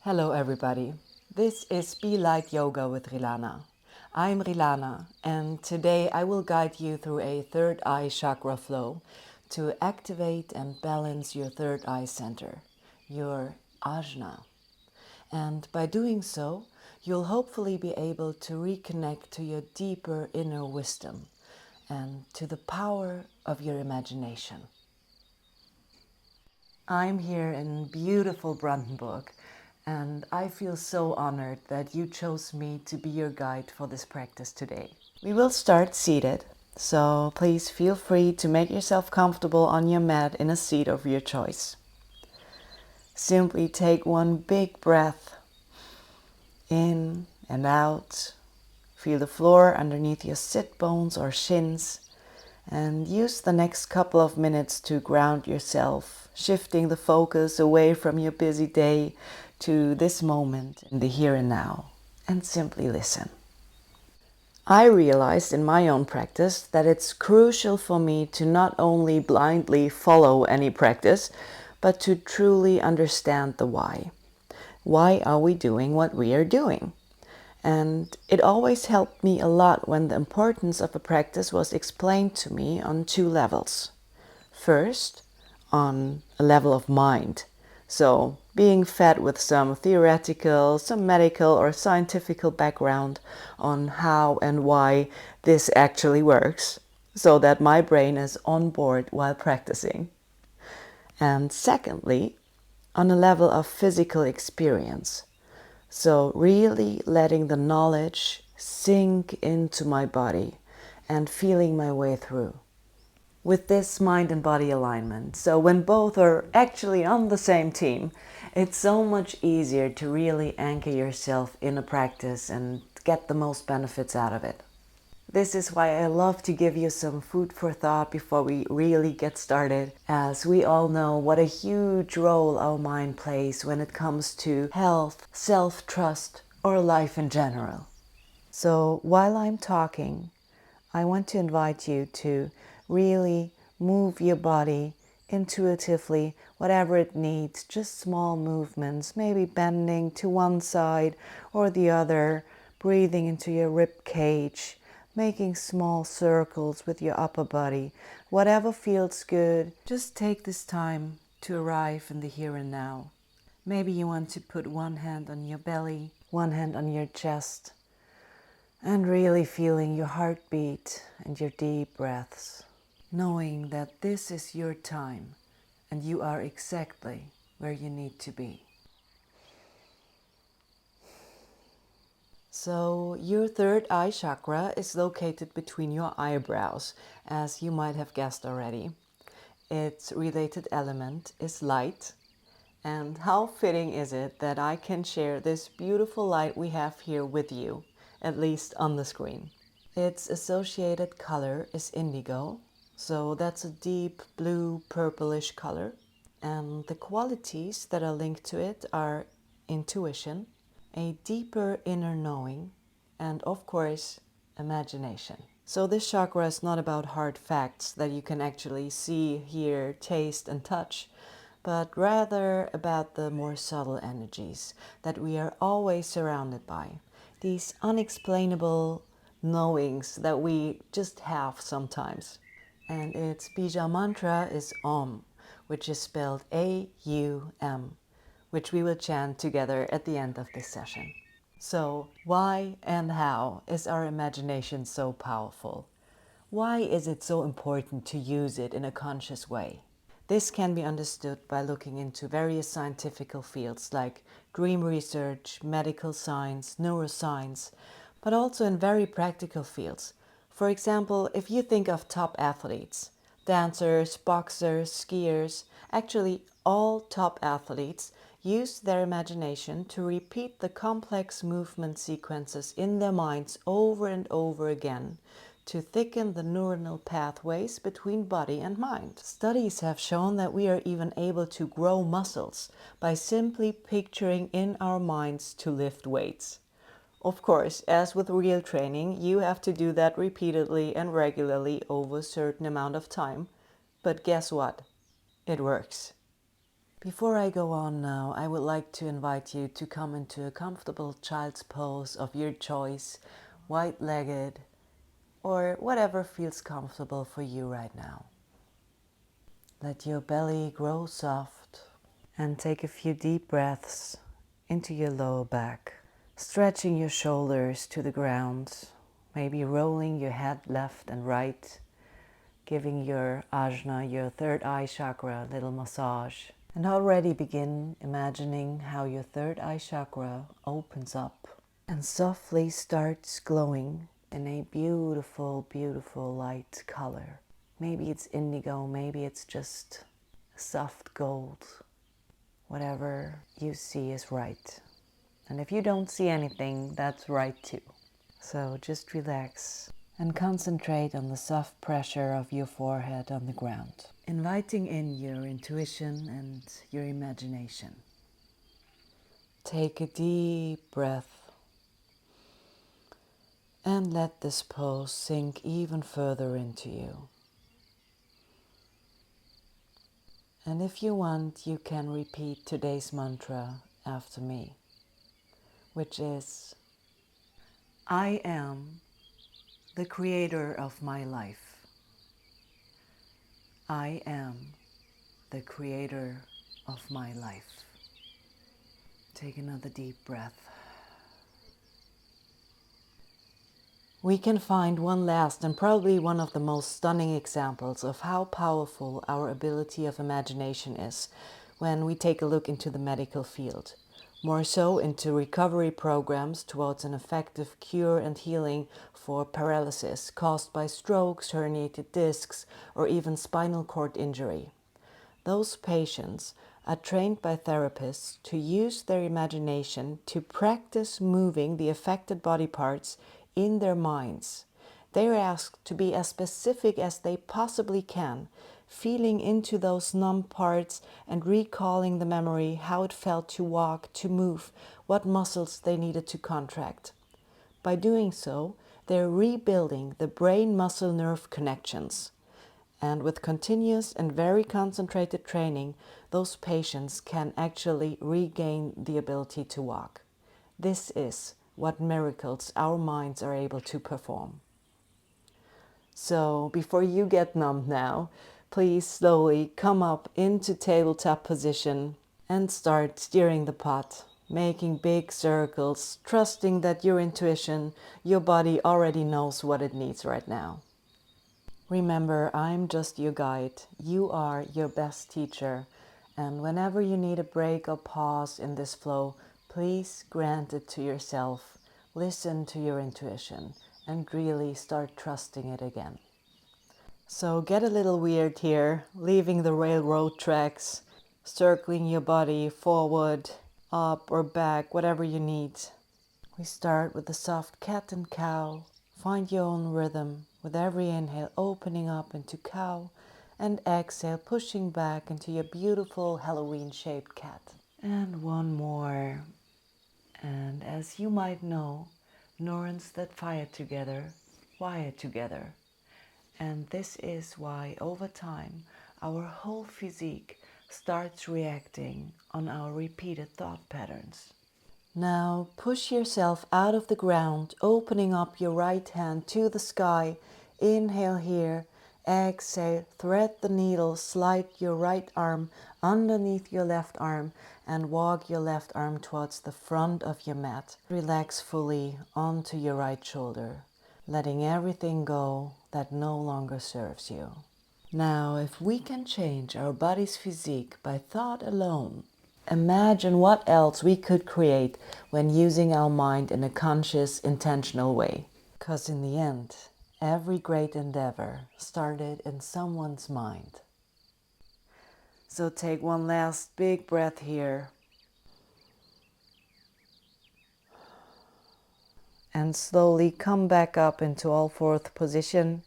Hello everybody, this is Be Light Yoga with Rilana. I'm Rilana and today I will guide you through a third eye chakra flow to activate and balance your third eye center, your ajna. And by doing so, you'll hopefully be able to reconnect to your deeper inner wisdom and to the power of your imagination. I'm here in beautiful Brandenburg, and I feel so honored that you chose me to be your guide for this practice today. We will start seated, so please feel free to make yourself comfortable on your mat in a seat of your choice. Simply take one big breath in and out. Feel the floor underneath your sit bones or shins, and use the next couple of minutes to ground yourself, shifting the focus away from your busy day to this moment in the here and now, and simply listen. I realized in my own practice that it's crucial for me to not only blindly follow any practice, but to truly understand the why. Why are we doing what we are doing? And it always helped me a lot when the importance of a practice was explained to me on two levels. First, on a level of mind. So, being fed with some theoretical, some medical or scientific background on how and why this actually works, so that my brain is on board while practicing. And secondly, on a level of physical experience. So really letting the knowledge sink into my body and feeling my way through. With this mind and body alignment, so when both are actually on the same team, it's so much easier to really anchor yourself in a practice and get the most benefits out of it. This is why I love to give you some food for thought before we really get started, as we all know what a huge role our mind plays when it comes to health, self-trust, or life in general. So while I'm talking, I want to invite you to really move your body intuitively, whatever it needs, just small movements, maybe bending to one side or the other, breathing into your rib cage, making small circles with your upper body. Whatever feels good, just take this time to arrive in the here and now. Maybe you want to put one hand on your belly, one hand on your chest, and really feeling your heartbeat and your deep breaths, knowing that this is your time and you are exactly where you need to be. So your third eye chakra is located between your eyebrows, as you might have guessed already. Its related element is light. And how fitting is it that I can share this beautiful light we have here with you, at least on the screen. Its associated color is indigo, so that's a deep blue purplish color. And the qualities that are linked to it are intuition, a deeper inner knowing, and of course, imagination. So this chakra is not about hard facts that you can actually see, hear, taste, and touch, but rather about the more subtle energies that we are always surrounded by. These unexplainable knowings that we just have sometimes. And its bija mantra is Om, which is spelled A-U-M, which we will chant together at the end of this session. So, why and how is our imagination so powerful? Why is it so important to use it in a conscious way? This can be understood by looking into various scientific fields like dream research, medical science, neuroscience, but also in very practical fields. For example, if you think of top athletes, dancers, boxers, skiers, actually all top athletes use their imagination to repeat the complex movement sequences in their minds over and over again to thicken the neuronal pathways between body and mind. Studies have shown that we are even able to grow muscles by simply picturing in our minds to lift weights. Of course, as with real training, you have to do that repeatedly and regularly over a certain amount of time. But guess what? It works. Before I go on now, I would like to invite you to come into a comfortable child's pose of your choice, wide-legged, or whatever feels comfortable for you right now. Let your belly grow soft and take a few deep breaths into your lower back, stretching your shoulders to the ground, maybe rolling your head left and right, giving your ajna, your third eye chakra, a little massage. And already begin imagining how your third eye chakra opens up and softly starts glowing in a beautiful, beautiful light color. Maybe it's indigo, maybe it's just soft gold. Whatever you see is right. And if you don't see anything, that's right too. So just relax and concentrate on the soft pressure of your forehead on the ground, inviting in your intuition and your imagination. Take a deep breath and let this pose sink even further into you. And if you want, you can repeat today's mantra after me, which is, I am the creator of my life. I am the creator of my life. Take another deep breath. We can find one last and probably one of the most stunning examples of how powerful our ability of imagination is when we take a look into the medical field. More so into recovery programs towards an effective cure and healing for paralysis caused by strokes, herniated discs, or even spinal cord injury. Those patients are trained by therapists to use their imagination to practice moving the affected body parts in their minds. They are asked to be as specific as they possibly can, feeling into those numb parts and recalling the memory, how it felt to walk, to move, what muscles they needed to contract. By doing so, they're rebuilding the brain-muscle-nerve connections. And with continuous and very concentrated training, those patients can actually regain the ability to walk. This is what miracles our minds are able to perform. So before you get numbed now, please slowly come up into tabletop position and start steering the pot, making big circles, trusting that your intuition, your body already knows what it needs right now. Remember, I'm just your guide. You are your best teacher. And whenever you need a break or pause in this flow, please grant it to yourself. Listen to your intuition and really start trusting it again. So get a little weird here, leaving the railroad tracks, circling your body forward, up or back, whatever you need. We start with the soft cat and cow. Find your own rhythm. With every inhale, opening up into cow, and exhale, pushing back into your beautiful Halloween-shaped cat. And one more. And as you might know, neurons that fire together, wire together. And this is why, over time, our whole physique starts reacting on our repeated thought patterns. Now push yourself out of the ground, opening up your right hand to the sky. Inhale here, exhale, thread the needle, slide your right arm underneath your left arm and walk your left arm towards the front of your mat. Relax fully onto your right shoulder, letting everything go that no longer serves you. Now, if we can change our body's physique by thought alone, imagine what else we could create when using our mind in a conscious, intentional way. Because in the end, every great endeavor started in someone's mind. So take one last big breath here. And slowly come back up into all-fourth position.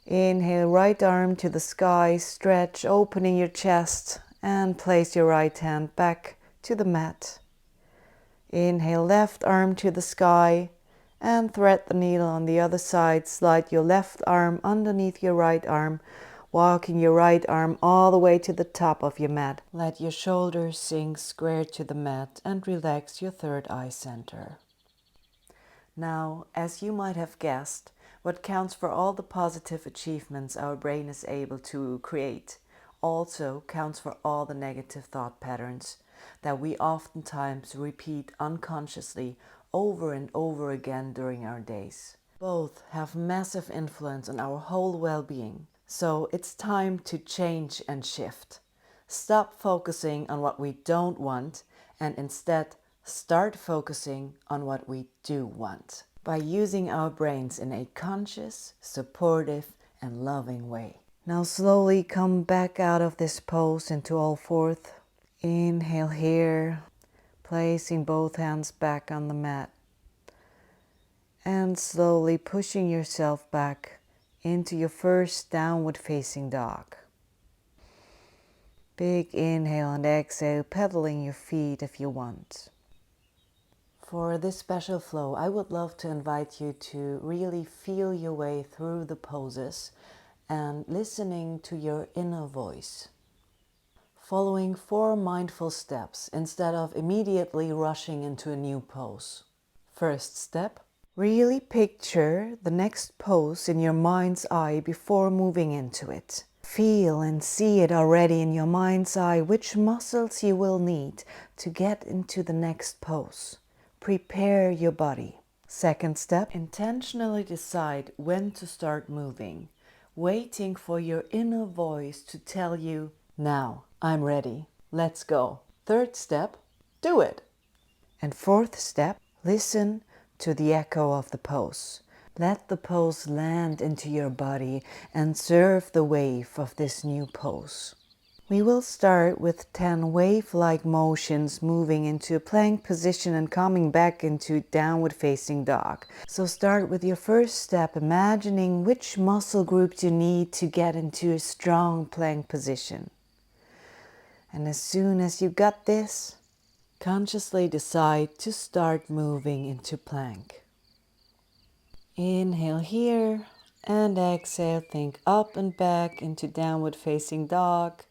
Inhale, right arm to the sky, stretch, opening your chest, and place your right hand back to the mat. Inhale, left arm to the sky, and thread the needle on the other side. Slide your left arm underneath your right arm. walking your right arm all the way to the top of your mat. Let your shoulders sink square to the mat and relax your third eye center. Now, as you might have guessed, what counts for all the positive achievements our brain is able to create also counts for all the negative thought patterns that we oftentimes repeat unconsciously over and over again during our days. Both have massive influence on our whole well-being, so it's time to change and shift. Stop focusing on what we don't want and instead start focusing on what we do want by using our brains in a conscious, supportive, and loving way. Now slowly come back out of this pose into all fourth. Inhale here, placing both hands back on the mat. And slowly pushing yourself back into your first downward facing dog. Big inhale and exhale, pedaling your feet if you want. For this special flow, I would love to invite you to really feel your way through the poses and listening to your inner voice. Following 4 mindful steps instead of immediately rushing into a new pose. First step, really picture the next pose in your mind's eye before moving into it. Feel and see it already in your mind's eye which muscles you will need to get into the next pose. Prepare your body. Second step, intentionally decide when to start moving, waiting for your inner voice to tell you, now, I'm ready, let's go. Third step, do it. And fourth step, listen to the echo of the pose. Let the pose land into your body and serve the wave of this new pose. We will start with 10 wave-like motions moving into a plank position and coming back into downward facing dog. So start with your first step, imagining which muscle groups you need to get into a strong plank position. And as soon as you got this, consciously decide to start moving into plank. Inhale here and exhale, think up and back into downward facing dog.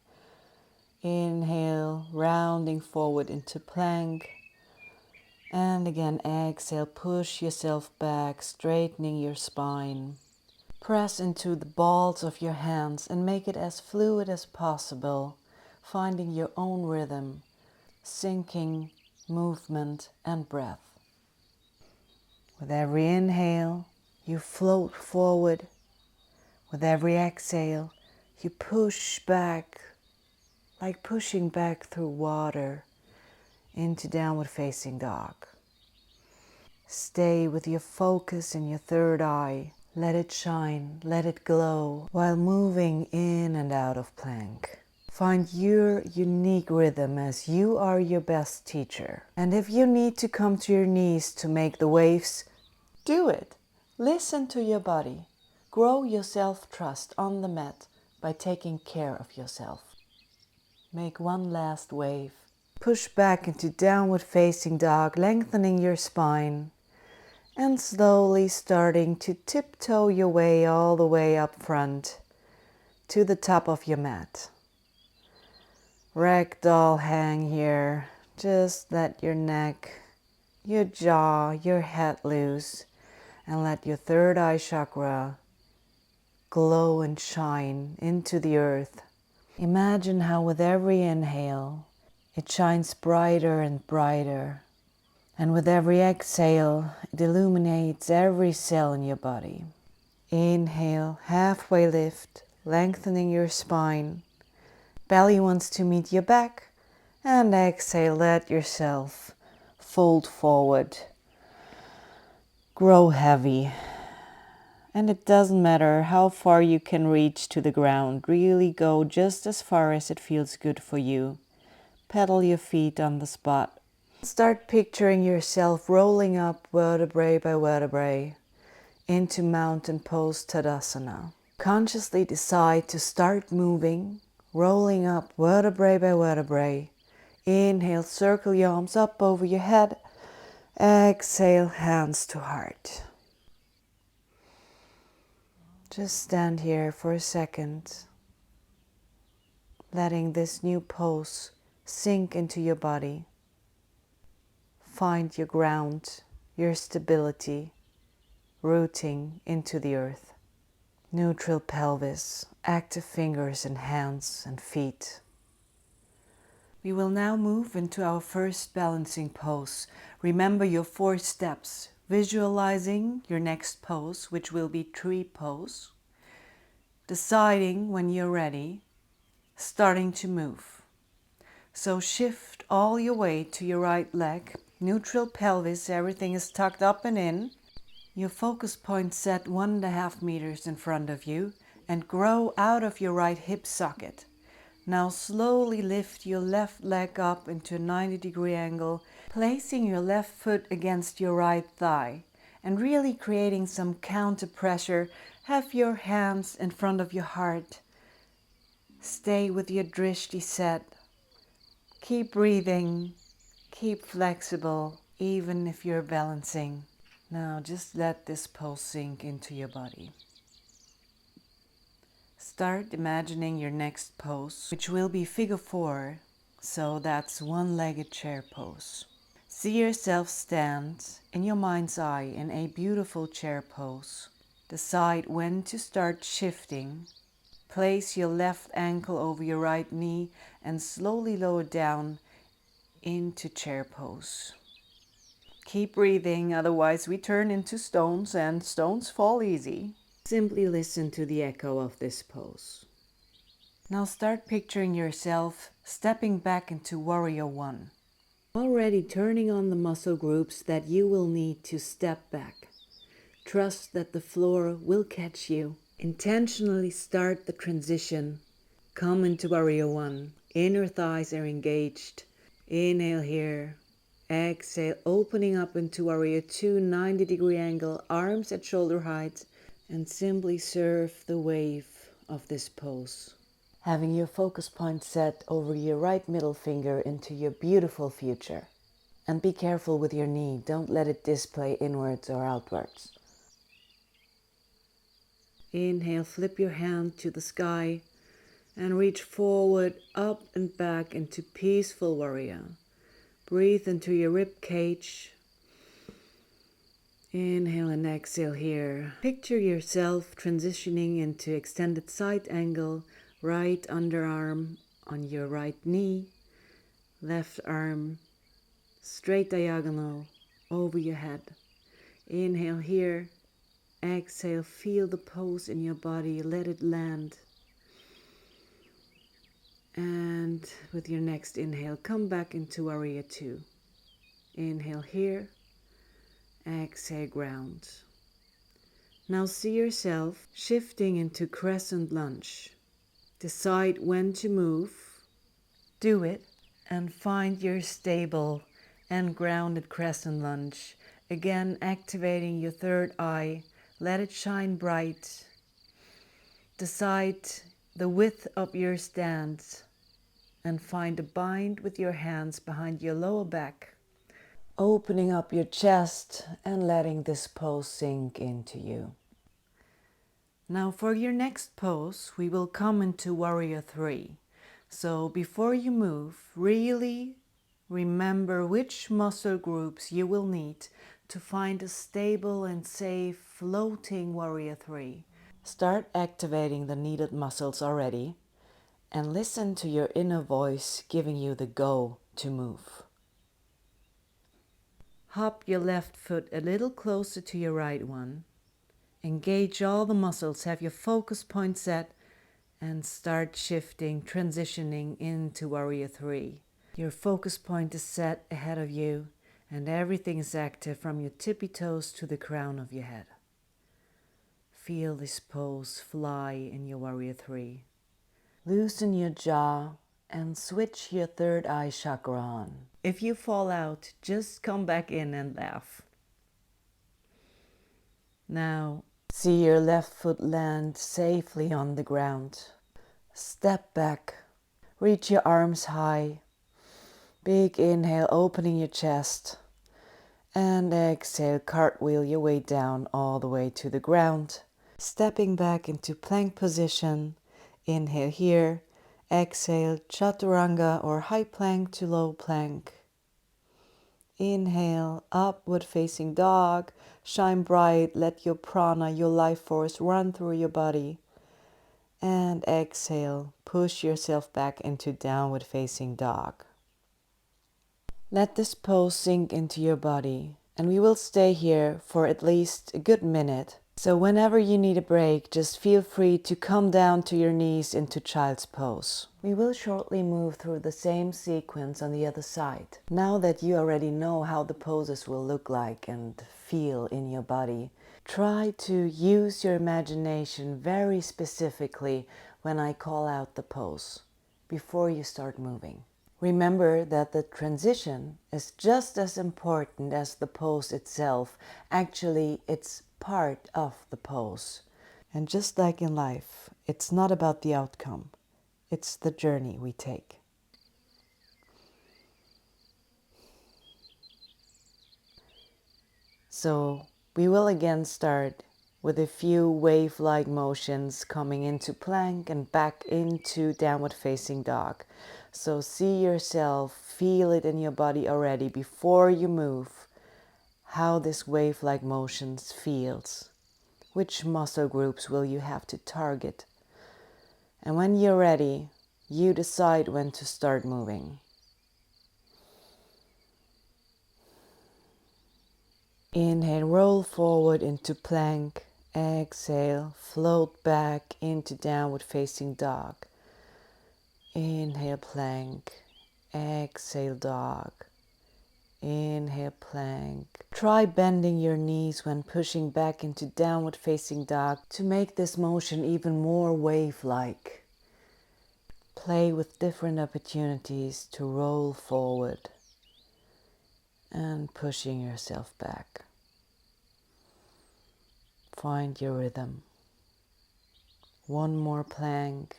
Inhale, rounding forward into plank. And again, exhale, push yourself back, straightening your spine. Press into the balls of your hands and make it as fluid as possible, finding your own rhythm, sinking, movement, and breath. With every inhale, you float forward. With every exhale, you push back, like pushing back through water into downward facing dog. Stay with your focus in your third eye. Let it shine, let it glow while moving in and out of plank. Find your unique rhythm as you are your best teacher. And if you need to come to your knees to make the waves, do it. Listen to your body. Grow your self-trust on the mat by taking care of yourself. Make one last wave. Push back into downward facing dog, lengthening your spine. And slowly starting to tiptoe your way all the way up front to the top of your mat. Ragdoll hang here. Just let your neck, your jaw, your head loose. And let your third eye chakra glow and shine into the earth. Imagine how with every inhale, it shines brighter and brighter. And with every exhale, it illuminates every cell in your body. Inhale, halfway lift, lengthening your spine. Belly wants to meet your back. And exhale, let yourself fold forward. Grow heavy. And it doesn't matter how far you can reach to the ground. Really go just as far as it feels good for you. Pedal your feet on the spot. Start picturing yourself rolling up vertebrae by vertebrae into mountain pose Tadasana. Consciously decide to start moving, rolling up vertebrae by vertebrae. Inhale, circle your arms up over your head. Exhale, hands to heart. Just stand here for a second letting this new pose sink into your body. Find your ground, your stability, rooting into the earth. Neutral pelvis, active fingers and hands and feet. We will now move into our first balancing pose. Remember your 4 steps, visualizing your next pose, which will be tree pose. Deciding when you're ready, starting to move. So shift all your weight to your right leg, neutral pelvis, everything is tucked up and in. Your focus point set 1.5 meters in front of you and grow out of your right hip socket. Now slowly lift your left leg up into a 90-degree angle, placing your left foot against your right thigh and really creating some counter pressure. Have your hands in front of your heart. Stay with your drishti set. Keep breathing, keep flexible, even if you're balancing. Now just let this pose sink into your body. Start imagining your next pose, which will be figure 4, so that's one-legged chair pose. See yourself stand in your mind's eye in a beautiful chair pose. Decide when to start shifting. Place your left ankle over your right knee and slowly lower down into chair pose. Keep breathing, otherwise we turn into stones and stones fall easy. Simply listen to the echo of this pose. Now start picturing yourself stepping back into Warrior 1. Already turning on the muscle groups that you will need to step back. Trust that the floor will catch you. Intentionally start the transition. Come into Warrior 1. Inner thighs are engaged. Inhale here. Exhale, opening up into Warrior 2, 90-degree angle, arms at shoulder height, and simply surf the wave of this pose. Having your focus point set over your right middle finger into your beautiful future. And be careful with your knee, don't let it display inwards or outwards. Inhale, flip your hand to the sky and reach forward, up and back into peaceful warrior. Breathe into your rib cage. Inhale and exhale here. Picture yourself transitioning into extended side angle, right underarm on your right knee, left arm straight diagonal over your head. Inhale here, exhale, feel the pose in your body, let it land. And with your next inhale, come back into Warrior 2. Inhale here, exhale, ground. Now see yourself shifting into crescent lunge. Decide when to move, do it, and find your stable and grounded crescent lunge. Again, activating your third eye, let it shine bright. Decide the width of your stance and find a bind with your hands behind your lower back. Opening up your chest and letting this pose sink into you. Now for your next pose, we will come into Warrior 3. So before you move, really remember which muscle groups you will need to find a stable and safe floating Warrior 3. Start activating the needed muscles already and listen to your inner voice giving you the go to move. Hop your left foot a little closer to your right one. Engage all the muscles, have your focus point set, and start shifting, transitioning into Warrior 3. Your focus point is set ahead of you, and everything is active from your tippy toes to the crown of your head. Feel this pose fly in your Warrior 3. Loosen your jaw and switch your third eye chakra on. If you fall out, just come back in and laugh. Now, see your left foot land safely on the ground. Step back, reach your arms high. Big inhale, opening your chest. And exhale, cartwheel your way down all the way to the ground. Stepping back into plank position. Inhale here. Exhale, chaturanga or high plank to low plank. Inhale, upward facing dog. Shine bright, let your prana, your life force run through your body. And exhale, push yourself back into downward facing dog. Let this pose sink into your body, and we will stay here for at least a good minute. So whenever you need a break, just feel free to come down to your knees into child's pose. We will shortly move through the same sequence on the other side. Now that you already know how the poses will look like and feel in your body, try to use your imagination very specifically when I call out the pose before you start moving. Remember that the transition is just as important as the pose itself. Actually, it's part of the pose. And just like in life, it's not about the outcome. It's the journey we take. So we will again start with a few wave-like motions coming into plank and back into downward facing dog. So see yourself, feel it in your body already before you move, how this wave-like motions feels. Which muscle groups will you have to target? And when you're ready, you decide when to start moving. Inhale, roll forward into plank. Exhale, float back into downward facing dog. Inhale, plank. Exhale, dog. Inhale, plank. Try bending your knees when pushing back into downward facing dog to make this motion even more wave-like. Play with different opportunities to roll forward and pushing yourself back. Find your rhythm. One more plank.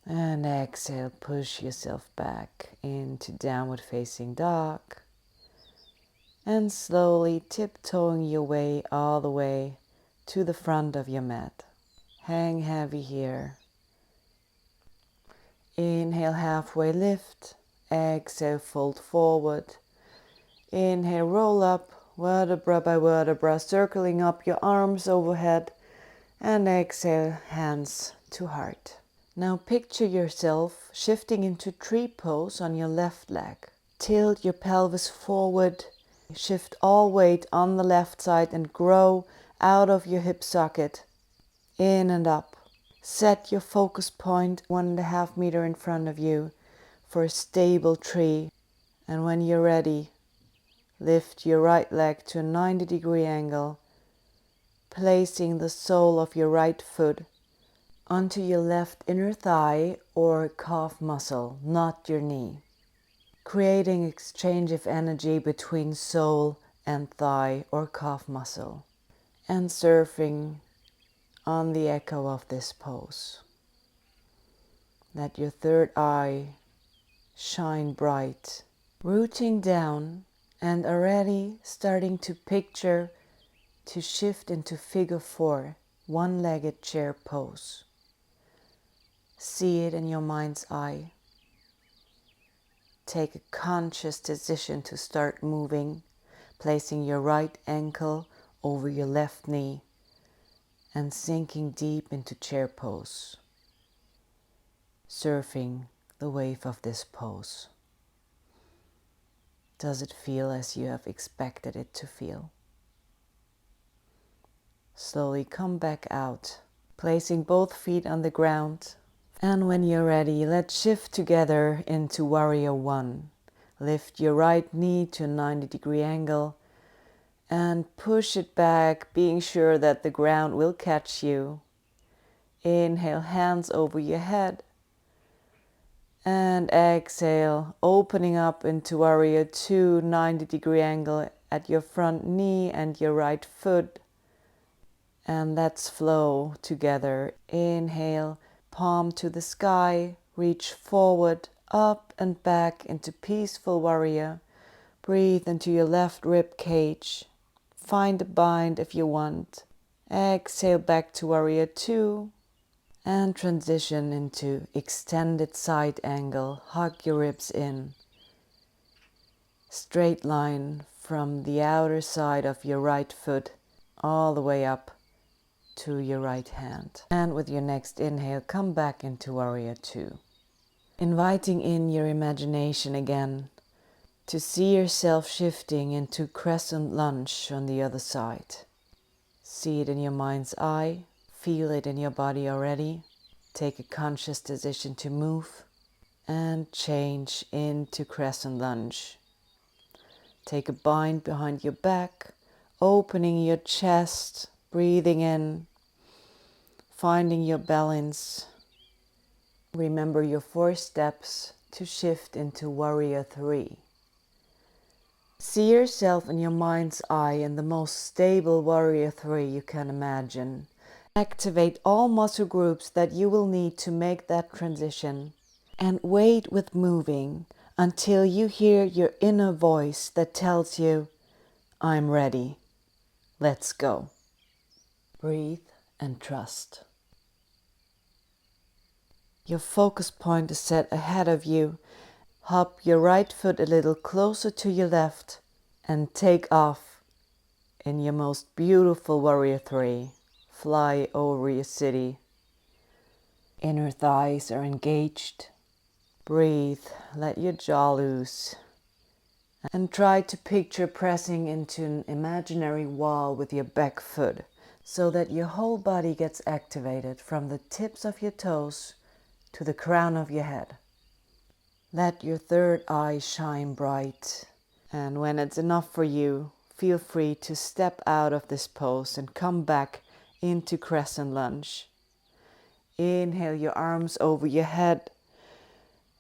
And exhale, push yourself back into downward facing dog. And slowly tiptoeing your way all the way to the front of your mat. Hang heavy here. Inhale, halfway lift. Exhale, fold forward. Inhale, roll up, vertebra by vertebra, circling up your arms overhead. And exhale, hands to heart. Now picture yourself shifting into tree pose on your left leg. Tilt your pelvis forward. Shift all weight on the left side and grow out of your hip socket. In and up. Set your focus point 1.5 meters in front of you for a stable tree. And when you're ready, lift your right leg to a 90-degree angle, placing the sole of your right foot onto your left inner thigh or calf muscle, not your knee. Creating exchange of energy between sole and thigh or calf muscle. And surfing on the echo of this pose. Let your third eye shine bright. Rooting down and already starting to picture to shift into figure 4, one-legged chair pose. See it in your mind's eye. Take a conscious decision to start moving, placing your right ankle over your left knee and sinking deep into chair pose. Surfing the wave of this pose. Does it feel as you have expected it to feel? Slowly come back out, placing both feet on the ground. And when you're ready, let's shift together into Warrior 1. Lift your right knee to a 90-degree angle and push it back, being sure that the ground will catch you. Inhale, hands over your head. And exhale, opening up into Warrior 2, 90-degree angle at your front knee and your right foot. And let's flow together. Inhale, palm to the sky, reach forward, up and back into peaceful warrior. Breathe into your left rib cage. Find a bind if you want. Exhale back to warrior 2. And transition into extended side angle. Hug your ribs in. Straight line from the outer side of your right foot all the way up to your right hand. And with your next inhale, come back into Warrior Two. Inviting in your imagination again to see yourself shifting into Crescent Lunge on the other side. See it in your mind's eye, feel it in your body already. Take a conscious decision to move and change into Crescent Lunge. Take a bind behind your back, opening your chest, breathing in, finding your balance. Remember your 4 steps to shift into Warrior Three. See yourself in your mind's eye in the most stable Warrior Three you can imagine. Activate all muscle groups that you will need to make that transition. And wait with moving until you hear your inner voice that tells you, I'm ready. Let's go. Breathe and trust. Your focus point is set ahead of you. Hop your right foot a little closer to your left and take off in your most beautiful Warrior Three. Fly over your city. Inner thighs are engaged. Breathe, let your jaw loose. And try to picture pressing into an imaginary wall with your back foot so that your whole body gets activated from the tips of your toes to the crown of your head. Let your third eye shine bright. And when it's enough for you, feel free to step out of this pose and come back into Crescent Lunge. Inhale your arms over your head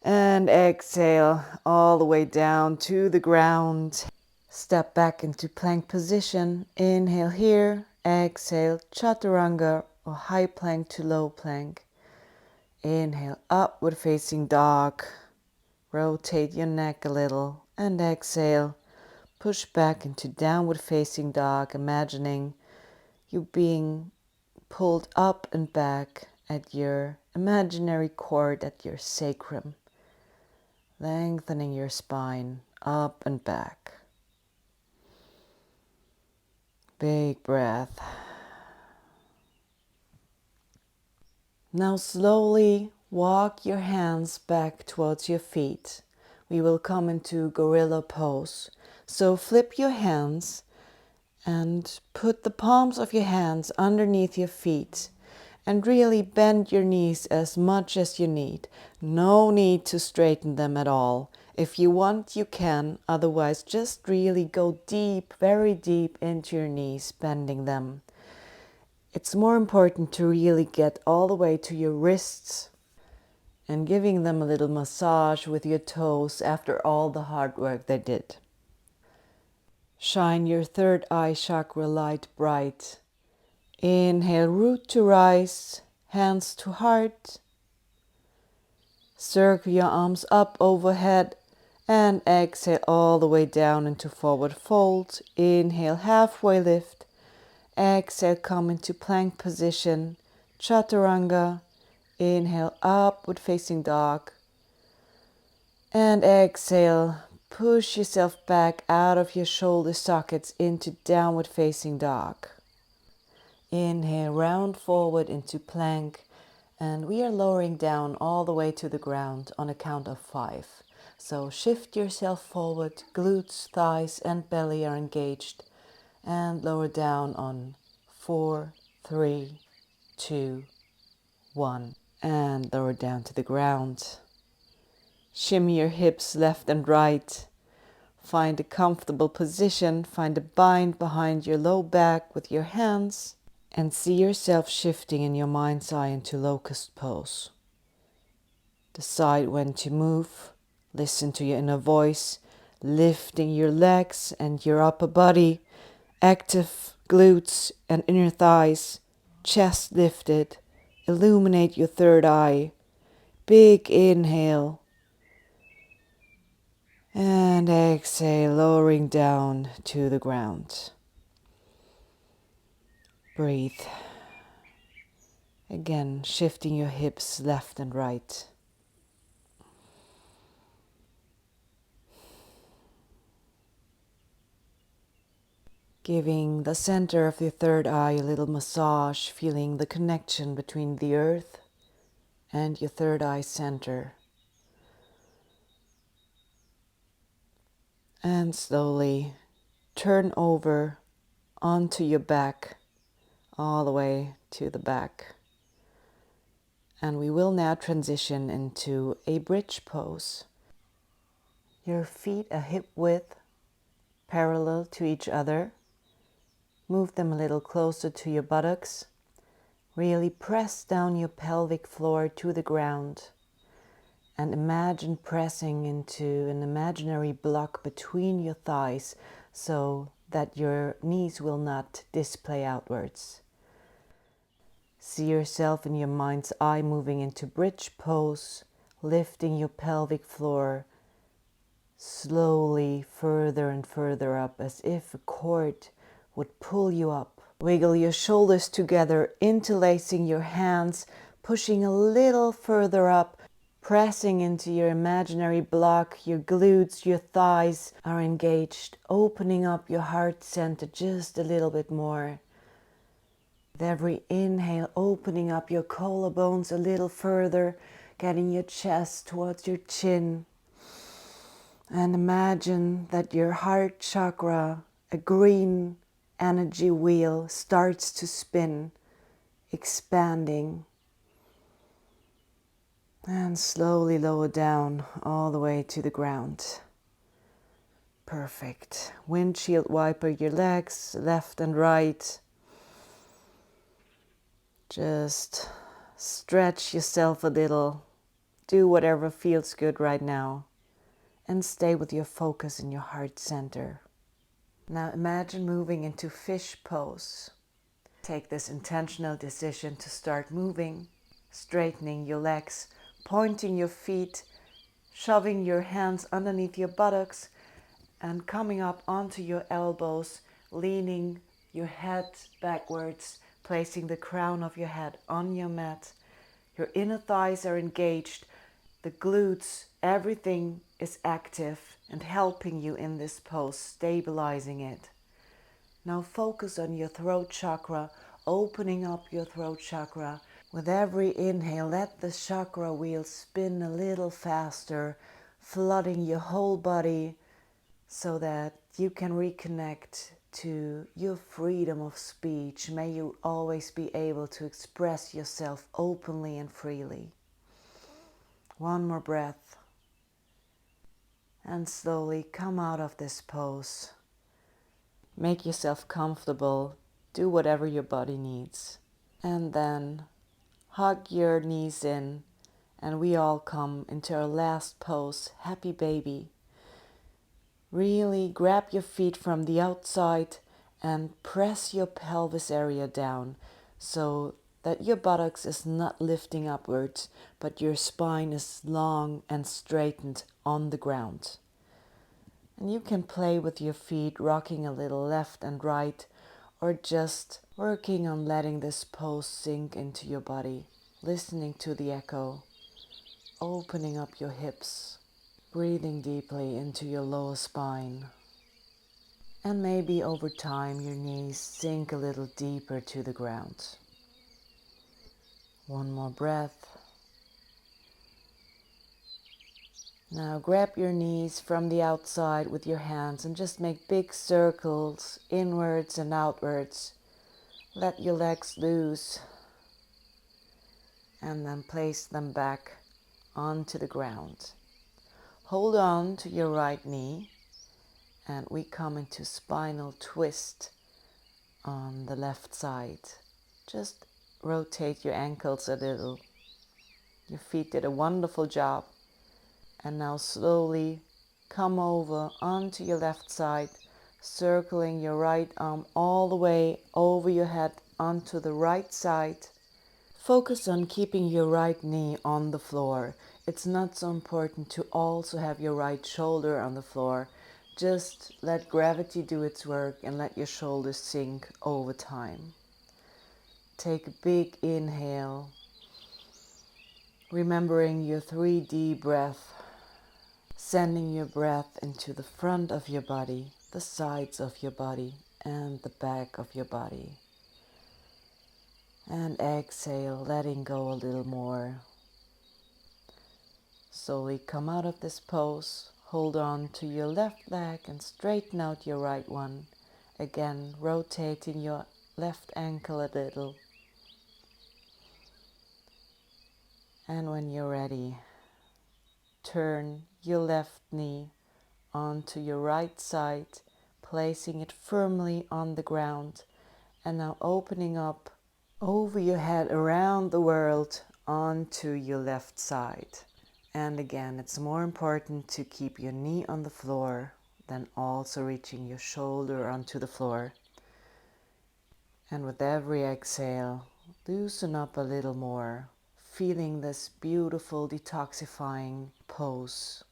and exhale all the way down to the ground. Step back into plank position. Inhale here, exhale chaturanga or high plank to low plank. Inhale upward facing dog. Rotate your neck a little and exhale. Push back into downward facing dog, imagining you being pulled up and back at your imaginary cord at your sacrum. Lengthening your spine up and back. Big breath. Now slowly walk your hands back towards your feet. We will come into gorilla pose. So flip your hands and put the palms of your hands underneath your feet and really bend your knees as much as you need. No need to straighten them at all. If you want, you can. Otherwise, just really go deep, very deep into your knees, bending them. It's more important to really get all the way to your wrists and giving them a little massage with your toes after all the hard work they did. Shine your third eye chakra light bright. Inhale, root to rise, hands to heart. Circle your arms up overhead and exhale all the way down into forward fold. Inhale, halfway lift. Exhale, come into plank position, chaturanga. Inhale, upward facing dog. And exhale, push yourself back out of your shoulder sockets into downward facing dog. Inhale, round forward into plank. And we are lowering down all the way to the ground on a count of 5. So shift yourself forward, glutes, thighs and belly are engaged. And lower down on 4, 3, 2, 1. And lower down to the ground. Shimmy your hips left and right. Find a comfortable position. Find a bind behind your low back with your hands. And see yourself shifting in your mind's eye into locust pose. Decide when to move. Listen to your inner voice. Lifting your legs and your upper body. Active glutes and inner thighs. Chest lifted. Illuminate your third eye. Big inhale. And exhale, lowering down to the ground. Breathe. Again, shifting your hips left and right. Giving the center of your third eye a little massage, feeling the connection between the earth and your third eye center. And slowly turn over onto your back, all the way to the back. And we will now transition into a bridge pose. Your feet are hip width parallel to each other. Move them a little closer to your buttocks. Really press down your pelvic floor to the ground. And imagine pressing into an imaginary block between your thighs so that your knees will not display outwards. See yourself in your mind's eye moving into bridge pose, lifting your pelvic floor slowly further and further up, as if a cord would pull you up. Wiggle your shoulders together, interlacing your hands, pushing a little further up, pressing into your imaginary block. Your glutes, your thighs are engaged, opening up your heart center just a little bit more. With every inhale, opening up your collarbones a little further, getting your chest towards your chin. And imagine that your heart chakra, a green energy wheel, starts to spin, expanding. And slowly lower down all the way to the ground. Perfect. Windshield wiper your legs, left and right. Just stretch yourself a little. Do whatever feels good right now. And stay with your focus in your heart center. Now imagine moving into fish pose. Take this intentional decision to start moving, straightening your legs, pointing your feet, shoving your hands underneath your buttocks, and coming up onto your elbows, leaning your head backwards, placing the crown of your head on your mat. Your inner thighs are engaged, the glutes, everything is active and helping you in this pose, stabilizing it. Now focus on your throat chakra, opening up your throat chakra. With every inhale, let the chakra wheel spin a little faster, flooding your whole body so that you can reconnect to your freedom of speech. May you always be able to express yourself openly and freely. One more breath. And slowly come out of this pose. Make yourself comfortable. Do whatever your body needs. And then hug your knees in. And we all come into our last pose, happy baby. Really grab your feet from the outside and press your pelvis area down so that your buttocks is not lifting upwards, but your spine is long and straightened on the ground. And you can play with your feet, rocking a little left and right, or just working on letting this pose sink into your body, listening to the echo, opening up your hips, breathing deeply into your lower spine. And maybe over time your knees sink a little deeper to the ground. One more breath. Now grab your knees from the outside with your hands and just make big circles inwards and outwards. Let your legs loose and then place them back onto the ground. Hold on to your right knee and we come into spinal twist on the left side. Just rotate your ankles a little. Your feet did a wonderful job. And now slowly come over onto your left side, circling your right arm all the way over your head onto the right side. Focus on keeping your right knee on the floor. It's not so important to also have your right shoulder on the floor. Just let gravity do its work and let your shoulders sink over time. Take a big inhale, remembering your 3D breath, sending your breath into the front of your body, the sides of your body, and the back of your body. And exhale, letting go a little more. Slowly come out of this pose, hold on to your left leg and straighten out your right one. Again, rotating your left ankle a little. And when you're ready, turn your left knee onto your right side, placing it firmly on the ground. And now opening up over your head around the world onto your left side. And again, it's more important to keep your knee on the floor than also reaching your shoulder onto the floor. And with every exhale, loosen up a little more, feeling this beautiful detoxifying pose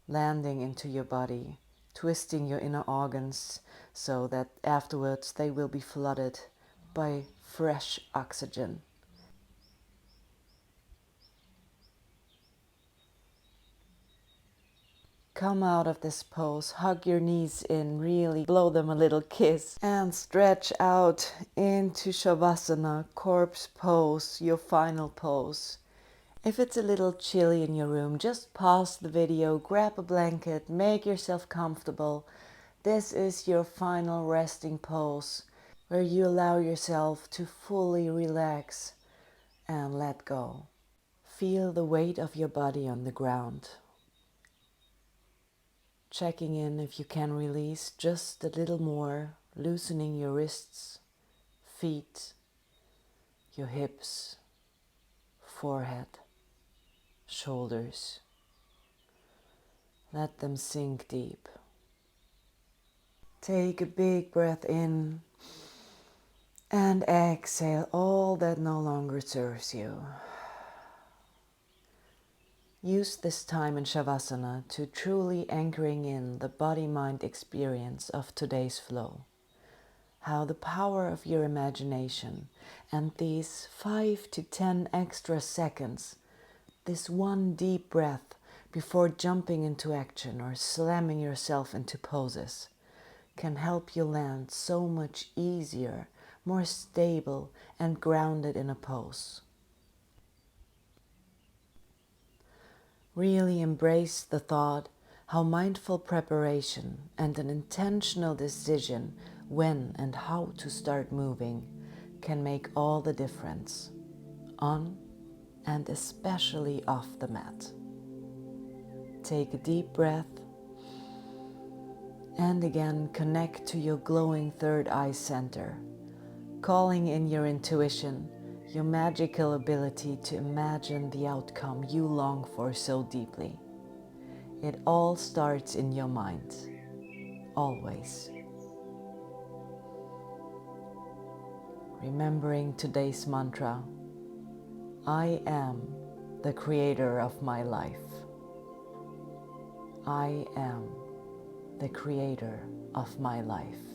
landing into your body, twisting your inner organs so that afterwards they will be flooded by fresh oxygen. Come out of this pose, hug your knees in, really blow them a little kiss, and stretch out into Savasana, corpse pose, your final pose. If it's a little chilly in your room, just pause the video, grab a blanket, make yourself comfortable. This is your final resting pose, where you allow yourself to fully relax and let go. Feel the weight of your body on the ground. Checking in if you can release just a little more, loosening your wrists, feet, your hips, forehead, shoulders. Let them sink deep. Take a big breath in and exhale all that no longer serves you. Use this time in Shavasana to truly anchoring in the body-mind experience of today's flow. How the power of your imagination and these 5 to 10 extra seconds, this one deep breath before jumping into action or slamming yourself into poses, can help you land so much easier, more stable and grounded in a pose. Really embrace the thought how mindful preparation and an intentional decision when and how to start moving can make all the difference, on and especially off the mat. Take a deep breath and again connect to your glowing third eye center, calling in your intuition, your magical ability to imagine the outcome you long for so deeply. It all starts in your mind, always. Remembering today's mantra, I am the creator of my life. I am the creator of my life,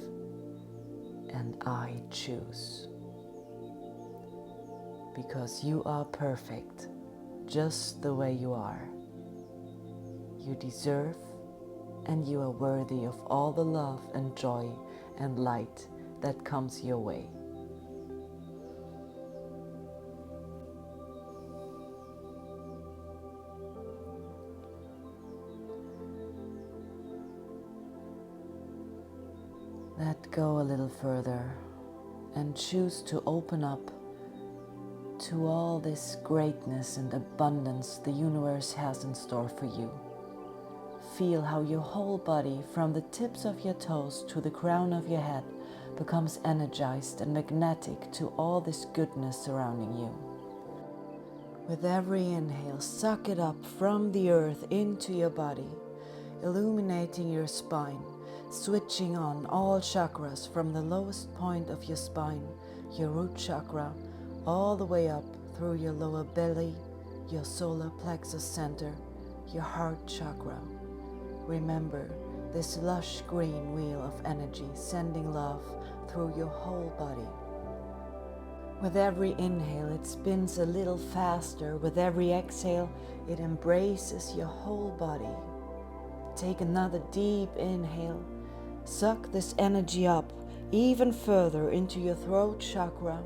and I choose. Because you are perfect, just the way you are. You deserve and you are worthy of all the love and joy and light that comes your way. Let go a little further and choose to open up to all this greatness and abundance the universe has in store for you. Feel how your whole body, from the tips of your toes to the crown of your head, becomes energized and magnetic to all this goodness surrounding you. With every inhale, suck it up from the earth into your body, illuminating your spine, switching on all chakras from the lowest point of your spine, your root chakra, all the way up through your lower belly, your solar plexus center, your heart chakra. Remember this lush green wheel of energy sending love through your whole body. With every inhale, it spins a little faster. With every exhale, it embraces your whole body. Take another deep inhale. Suck this energy up even further into your throat chakra,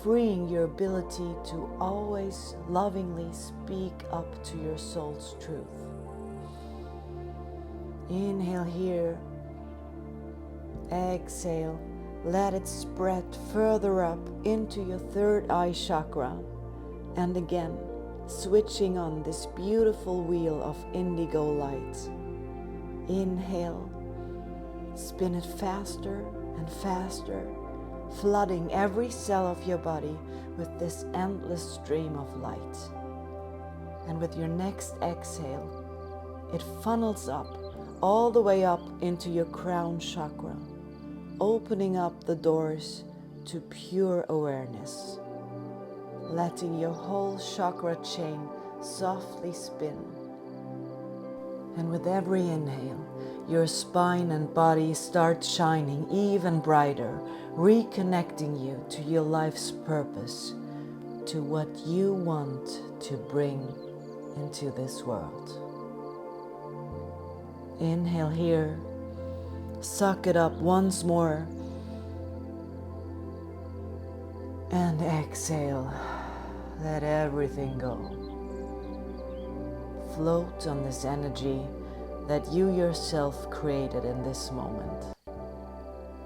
freeing your ability to always lovingly speak up to your soul's truth. Inhale here. Exhale. Let it spread further up into your third eye chakra. And again, switching on this beautiful wheel of indigo light. Inhale. Spin it faster and faster, flooding every cell of your body with this endless stream of light. And with your next exhale, it funnels up, all the way up into your crown chakra, opening up the doors to pure awareness, letting your whole chakra chain softly spin. And with every inhale, your spine and body start shining even brighter, reconnecting you to your life's purpose, to what you want to bring into this world. Inhale here, suck it up once more, and exhale, let everything go. Float on this energy that you yourself created in this moment.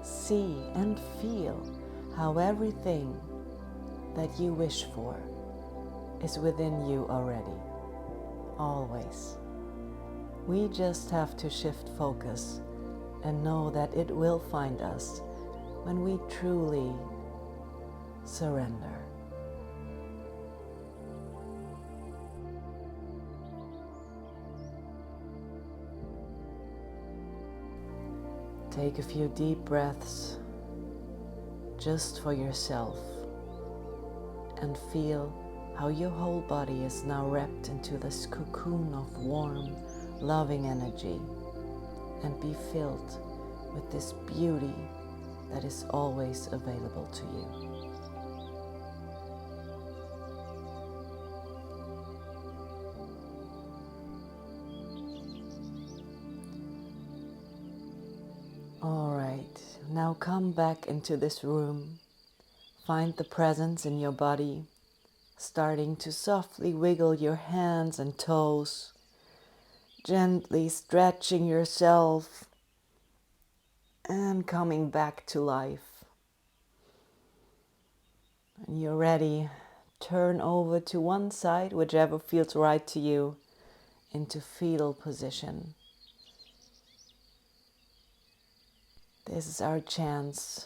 See and feel how everything that you wish for is within you already, always. We just have to shift focus and know that it will find us when we truly surrender. Take a few deep breaths just for yourself and feel how your whole body is now wrapped into this cocoon of warm, loving energy, and be filled with this beauty that is always available to you. All right, now come back into this room. Find the presence in your body, starting to softly wiggle your hands and toes, gently stretching yourself and coming back to life. When you're ready, turn over to one side, whichever feels right to you, into fetal position. This is our chance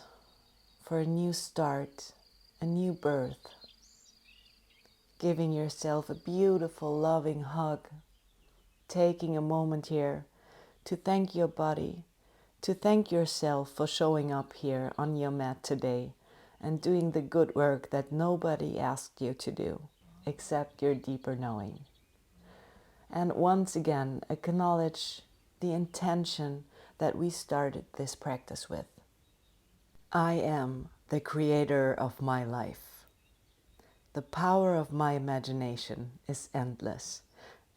for a new start, a new birth. Giving yourself a beautiful, loving hug. Taking a moment here to thank your body, to thank yourself for showing up here on your mat today and doing the good work that nobody asked you to do, except your deeper knowing. And once again, acknowledge the intention that we started this practice with. I am the creator of my life. The power of my imagination is endless,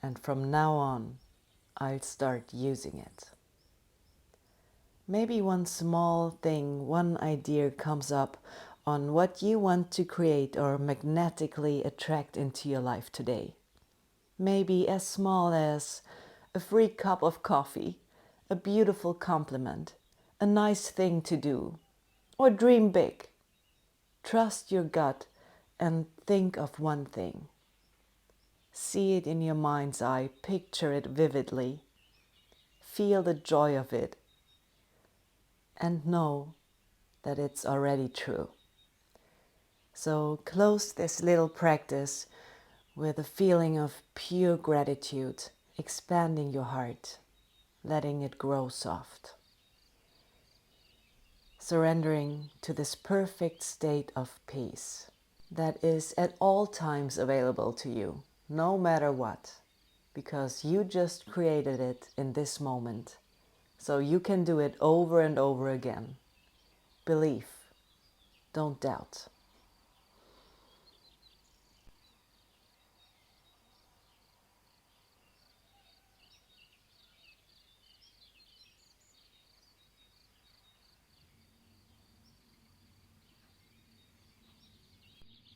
and from now on, I'll start using it. Maybe one small thing, one idea comes up on what you want to create or magnetically attract into your life today. Maybe as small as a free cup of coffee, a beautiful compliment, a nice thing to do, or dream big. Trust your gut and think of one thing. See it in your mind's eye, picture it vividly, feel the joy of it, and know that it's already true. So close this little practice with a feeling of pure gratitude, expanding your heart, letting it grow soft. Surrendering to this perfect state of peace that is at all times available to you, no matter what, because you just created it in this moment, so you can do it over and over again. Believe, don't doubt.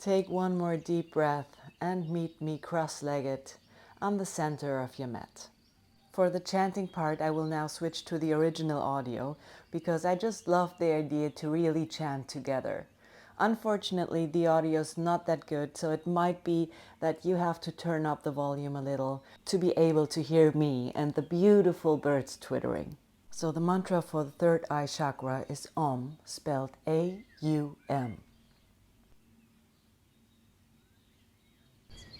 Take one more deep breath and meet me cross-legged on the center of your mat. For the chanting part, I will now switch to the original audio because I just love the idea to really chant together. Unfortunately, the audio is not that good, so it might be that you have to turn up the volume a little to be able to hear me and the beautiful birds twittering. So the mantra for the third eye chakra is Om, spelled A-U-M.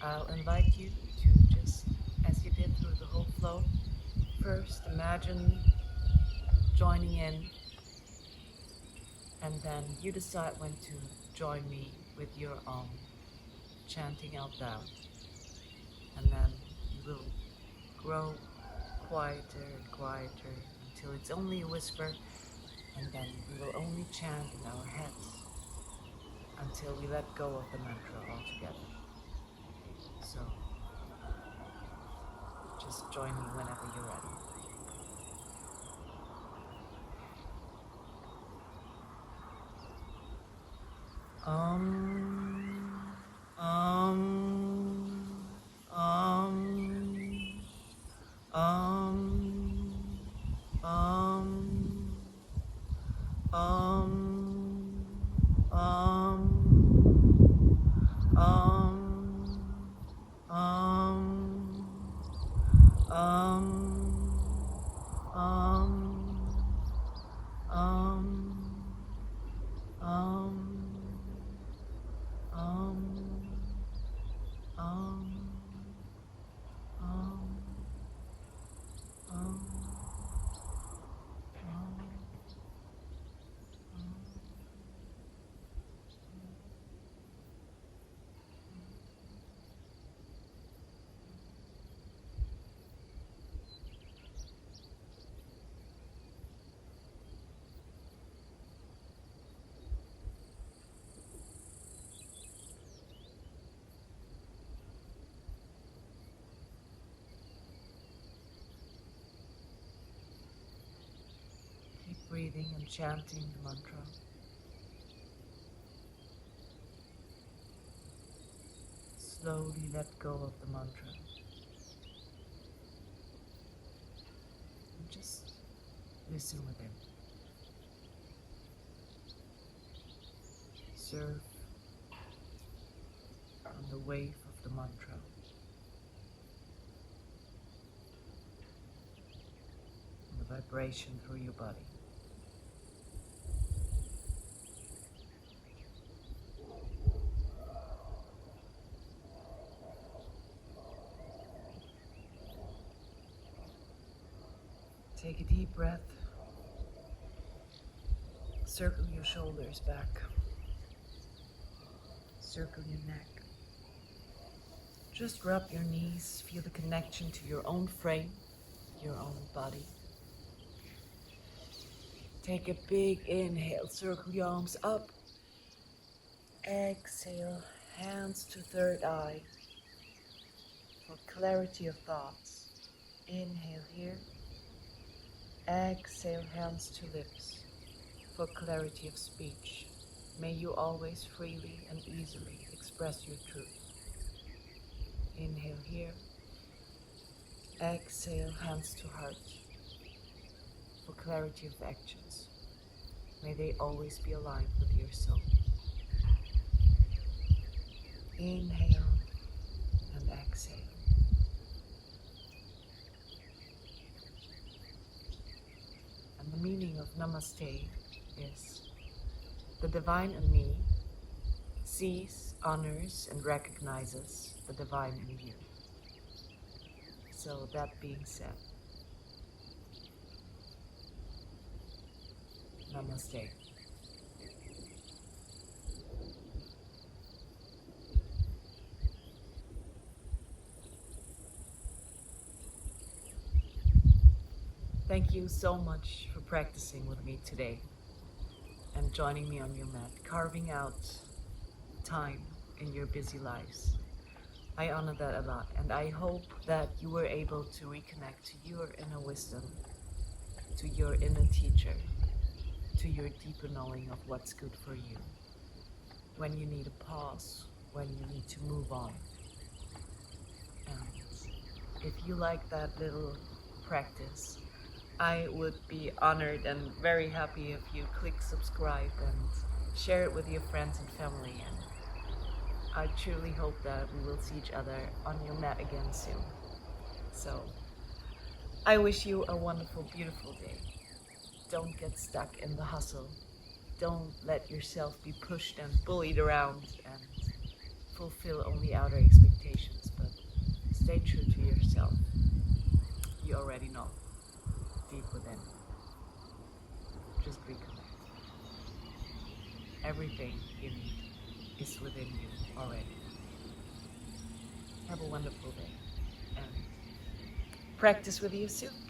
I'll invite you to just, as you did through the whole flow, first imagine joining in, and then you decide when to join me with your Om, chanting out loud. And then you will grow quieter and quieter until it's only a whisper, and then we will only chant in our heads until we let go of the mantra altogether. So just join me whenever you're ready. Om, Om, Om, Om, Om, Om, Om, Om, Om, Keep breathing and chanting the mantra. Slowly let go of the mantra. And just listen within. Surf on the wave of the mantra. And the vibration through your body. Take a deep breath. Circle your shoulders back. Circle your neck. Just rub your knees. Feel the connection to your own frame, your own body. Take a big inhale. Circle your arms up. Exhale. Hands to third eye for clarity of thoughts. Inhale here. Exhale, hands to lips for clarity of speech. May you always freely and easily express your truth. Inhale here. Exhale, hands to heart for clarity of actions. May they always be aligned with your soul. Inhale and exhale. And the meaning of Namaste is the divine in me sees, honors, and recognizes the divine in you. So that being said, Namaste. Thank you so much for practicing with me today and joining me on your mat, carving out time in your busy lives. I honor that a lot, and I hope that you were able to reconnect to your inner wisdom, to your inner teacher, to your deeper knowing of what's good for you. When you need a pause, when you need to move on. And if you like that little practice, I would be honored and very happy if you click subscribe and share it with your friends and family. And I truly hope that we will see each other on your mat again soon. So I wish you a wonderful, beautiful day. Don't get stuck in the hustle. Don't let yourself be pushed and bullied around and fulfill only outer expectations, but stay true to yourself. You already know, deep within. Just reconnect. Everything you need is within you already. Have a wonderful day and practice with you soon.